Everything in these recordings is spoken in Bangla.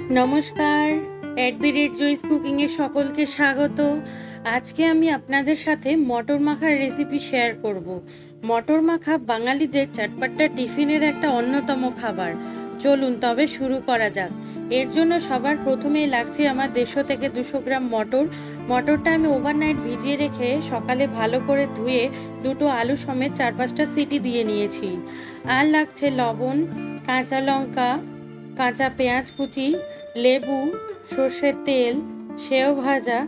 নমস্কার, @জয়স কুকিং এ সকলকে স্বাগত। আজকে আমি আপনাদের সাথে মটর মাখার রেসিপি শেয়ার করব। মটর মাখা বাঙালিদের চটপটা টিফিনের একটা অন্যতম খাবার। চলুন তবে শুরু করা যাক। এর জন্য সবার প্রথমেই লাগছে আমার 150 থেকে 200 গ্রাম মটর। মটরটা আমি ওভারনাইট ভিজিয়ে রেখে সকালে ভালো করে ধুয়ে দুটো আলু সমেত 4-5টা সিটি দিয়ে নিয়েছি। আর লাগছে লবণ, কাঁচা লঙ্কা, কাঁচা পেঁয়াজ কুচি, লেবু, সর্ষের তেল, সেও ভাজা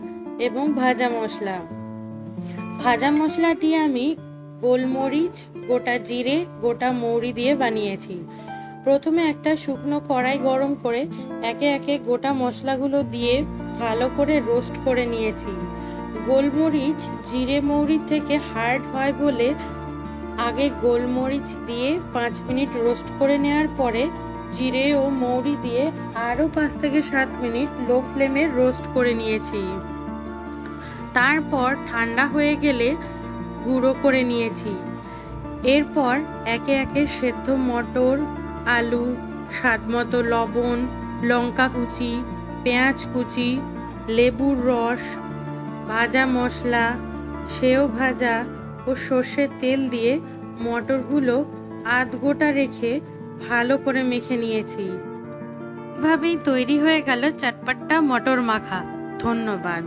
এবং ভাজা মশলা। ভাজা মশলাটি আমি গোলমরিচ, গোটা জিরে, গোটা মৌরি দিয়ে বানিয়েছি। প্রথমে একটা শুকনো কড়াই গরম করে একে একে গোটা মশলাগুলো দিয়ে ভালো করে রোস্ট করে নিয়েছি। গোলমরিচ জিরে মৌরি থেকে হার্ড হয় বলে আগে গোলমরিচ দিয়ে 5 মিনিট রোস্ট করে নেওয়ার পরে জিরে ও মৌরি দিয়ে আরও 5 থেকে 7 মিনিট লো ফ্লেমে রোস্ট করে নিয়েছি। তারপর ঠান্ডা হয়ে গেলে গুঁড়ো করে নিয়েছি। এরপর একে একে সেদ্ধ মটর, আলু, স্বাদমতো লবণ, লঙ্কা কুচি, পেঁয়াজ কুচি, লেবুর রস, ভাজা মশলা, সেও ভাজা ও সর্ষের তেল দিয়ে মটরগুলো আধ গোটা রেখে ভালো করে মেখে নিয়েছি। এভাবেই তৈরি হয়ে গেল চটপটা মটর মাখা। ধন্যবাদ।